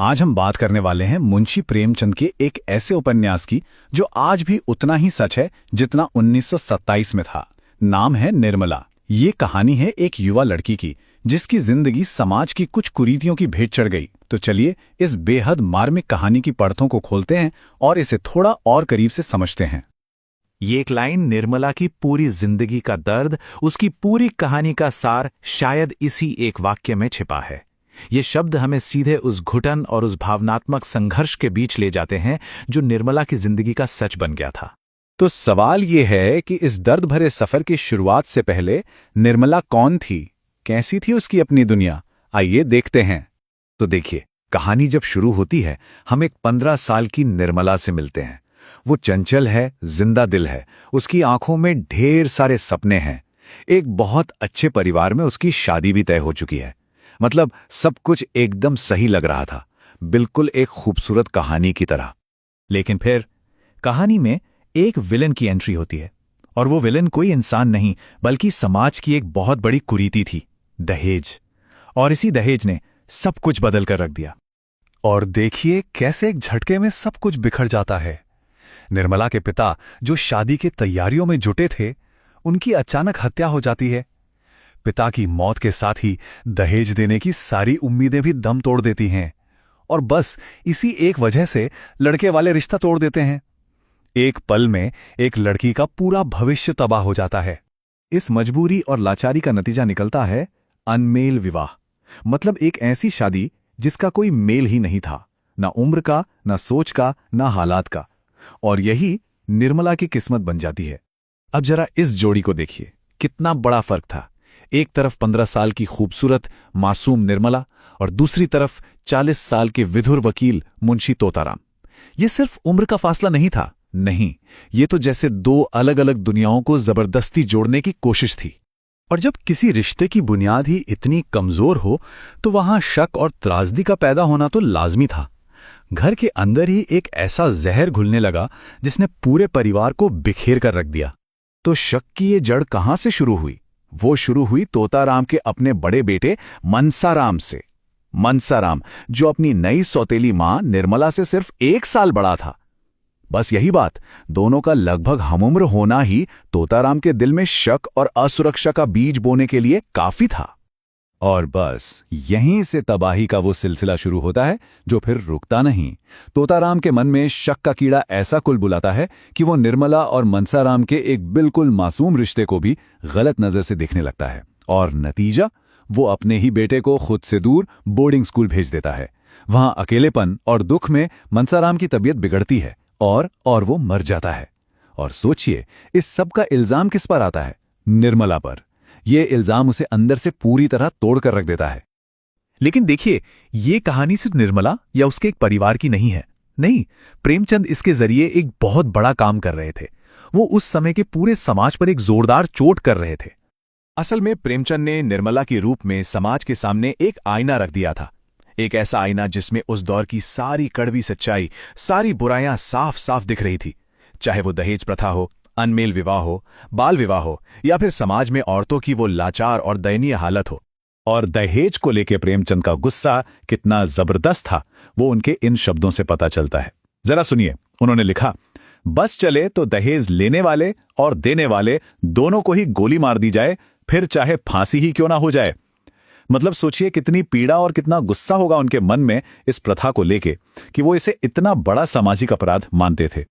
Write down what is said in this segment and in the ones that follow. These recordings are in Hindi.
आज हम बात करने वाले हैं मुंशी प्रेमचंद के एक ऐसे उपन्यास की जो आज भी उतना ही सच है जितना 1927 में था। नाम है निर्मला। ये कहानी है एक युवा लड़की की जिसकी जिंदगी समाज की कुछ कुरीतियों की भेंट चढ़ गई। तो चलिए इस बेहद मार्मिक कहानी की परतों को खोलते हैं और इसे थोड़ा और करीब से समझते हैं। ये एक लाइन निर्मला की पूरी जिंदगी का दर्द, उसकी पूरी कहानी का सार शायद इसी एक वाक्य में छिपा है। ये शब्द हमें सीधे उस घुटन और उस भावनात्मक संघर्ष के बीच ले जाते हैं जो निर्मला की जिंदगी का सच बन गया था। तो सवाल ये है कि इस दर्द भरे सफर की शुरुआत से पहले निर्मला कौन थी, कैसी थी उसकी अपनी दुनिया? आइए देखते हैं। तो देखिए, कहानी जब शुरू होती है हम एक 15 साल की निर्मला से मिलते हैं। वो चंचल है, जिंदा दिल है, उसकी आंखों में ढेर सारे सपने हैं। एक बहुत अच्छे परिवार में उसकी शादी भी तय हो चुकी है। मतलब सब कुछ एकदम सही लग रहा था, बिल्कुल एक खूबसूरत कहानी की तरह। लेकिन फिर कहानी में एक विलन की एंट्री होती है, और वो विलन कोई इंसान नहीं बल्कि समाज की एक बहुत बड़ी कुरीति थी, दहेज। और इसी दहेज ने सब कुछ बदल कर रख दिया। और देखिए कैसे एक झटके में सब कुछ बिखर जाता है। निर्मला के पिता जो शादी की तैयारियों में जुटे थे, उनकी अचानक हत्या हो जाती है। पिता की मौत के साथ ही दहेज देने की सारी उम्मीदें भी दम तोड़ देती हैं, और बस इसी एक वजह से लड़के वाले रिश्ता तोड़ देते हैं। एक पल में एक लड़की का पूरा भविष्य तबाह हो जाता है। इस मजबूरी और लाचारी का नतीजा निकलता है अनमेल विवाह। मतलब एक ऐसी शादी जिसका कोई मेल ही नहीं था, ना उम्र का, ना सोच का, ना हालात का। और यही निर्मला की किस्मत बन जाती है। अब जरा इस जोड़ी को देखिए, कितना बड़ा फर्क था। एक तरफ 15 साल की खूबसूरत मासूम निर्मला और दूसरी तरफ 40 साल के विधुर वकील मुंशी तोताराम। ये सिर्फ उम्र का फासला नहीं था, नहीं, ये तो जैसे दो अलग अलग दुनियाओं को जबरदस्ती जोड़ने की कोशिश थी। और जब किसी रिश्ते की बुनियाद ही इतनी कमजोर हो तो वहां शक और त्रासदी का पैदा होना तो लाजमी था। घर के अंदर ही एक ऐसा जहर घुलने लगा जिसने पूरे परिवार को बिखेर कर रख दिया। तो शक की ये जड़ कहां से शुरू हुई? वो शुरू हुई तोताराम के अपने बड़े बेटे मनसाराम से। मनसाराम जो अपनी नई सौतेली मां निर्मला से सिर्फ 1 साल बड़ा था। बस यही बात, दोनों का लगभग हमउम्र होना ही तोताराम के दिल में शक और असुरक्षा का बीज बोने के लिए काफी था। और बस यहीं से तबाही का वो सिलसिला शुरू होता है जो फिर रुकता नहीं। तोताराम के मन में शक का कीड़ा ऐसा कुल बुलाता है कि वो निर्मला और मनसाराम के एक बिल्कुल मासूम रिश्ते को भी गलत नजर से देखने लगता है। और नतीजा, वो अपने ही बेटे को खुद से दूर बोर्डिंग स्कूल भेज देता है। वहां अकेलेपन और दुख में मनसाराम की तबीयत बिगड़ती है और वो मर जाता है। और सोचिए, इस सब का इल्जाम किस पर आता है? निर्मला पर। यह इल्जाम उसे अंदर से पूरी तरह तोड़कर रख देता है। लेकिन देखिए, ये कहानी सिर्फ निर्मला या उसके एक परिवार की नहीं है। नहीं, प्रेमचंद इसके जरिए एक बहुत बड़ा काम कर रहे थे। वो उस समय के पूरे समाज पर एक जोरदार चोट कर रहे थे। असल में प्रेमचंद ने निर्मला के रूप में समाज के सामने एक आईना रख दिया था। एक ऐसा आईना जिसमें उस दौर की सारी कड़वी सच्चाई, सारी बुराइयां साफ साफ दिख रही थी। चाहे वो दहेज प्रथा हो, अनमेल विवाह हो, बाल विवाह हो, या फिर समाज में औरतों की वो लाचार और दयनीय हालत हो। और दहेज को लेकर प्रेमचंद का गुस्सा कितना जबरदस्त था, वो उनके इन शब्दों से पता चलता है। जरा सुनिए, उन्होंने लिखा, बस चले तो दहेज लेने वाले और देने वाले दोनों को ही गोली मार दी जाए, फिर चाहे फांसी ही क्यों ना हो जाए। मतलब सोचिए कितनी पीड़ा और कितना गुस्सा होगा उनके मन में इस प्रथा को लेके कि वो इसे इतना बड़ा सामाजिक अपराध मानते थे।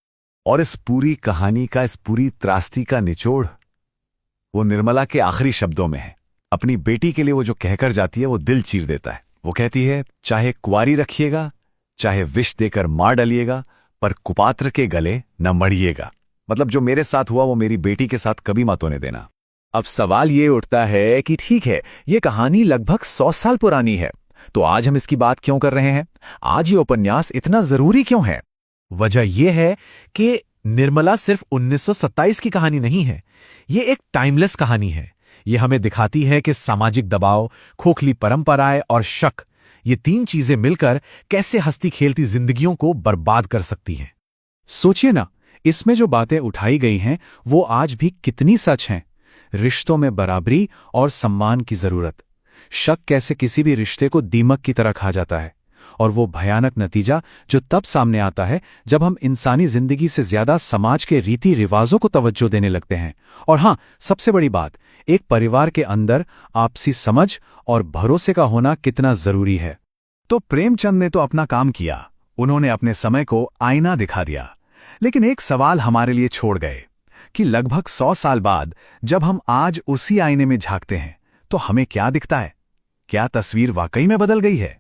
और इस पूरी कहानी का, इस पूरी त्रासदी का निचोड़ वो निर्मला के आखिरी शब्दों में है। अपनी बेटी के लिए वो जो कहकर जाती है वो दिल चीर देता है। वो कहती है, चाहे कुंवारी रखिएगा, चाहे विष देकर मार डालिएगा, पर कुपात्र के गले न मड़िएगा। मतलब जो मेरे साथ हुआ वो मेरी बेटी के साथ कभी मत होने देना। अब सवाल ये उठता है कि ठीक है, ये कहानी लगभग 100 साल पुरानी है, तो आज हम इसकी बात क्यों कर रहे हैं? आज ये उपन्यास इतना जरूरी क्यों है? वजह यह है कि निर्मला सिर्फ 1927 की कहानी नहीं है, ये एक टाइमलेस कहानी है। ये हमें दिखाती है कि सामाजिक दबाव, खोखली परंपराएं और शक, ये 3 चीजें मिलकर कैसे हंसती खेलती जिंदगियों को बर्बाद कर सकती हैं। सोचिए ना, इसमें जो बातें उठाई गई हैं वो आज भी कितनी सच हैं। रिश्तों में बराबरी और सम्मान की जरूरत, शक कैसे किसी भी रिश्ते को दीमक की तरह खा जाता है, और वो भयानक नतीजा जो तब सामने आता है जब हम इंसानी जिंदगी से ज्यादा समाज के रीति रिवाजों को तवज्जो देने लगते हैं। और हाँ, सबसे बड़ी बात, एक परिवार के अंदर आपसी समझ और भरोसे का होना कितना जरूरी है। तो प्रेमचंद ने तो अपना काम किया, उन्होंने अपने समय को आईना दिखा दिया। लेकिन एक सवाल हमारे लिए छोड़ गए कि लगभग 100 साल बाद जब हम आज उसी आईने में झांकते हैं तो हमें क्या दिखता है? क्या तस्वीर वाकई में बदल गई है?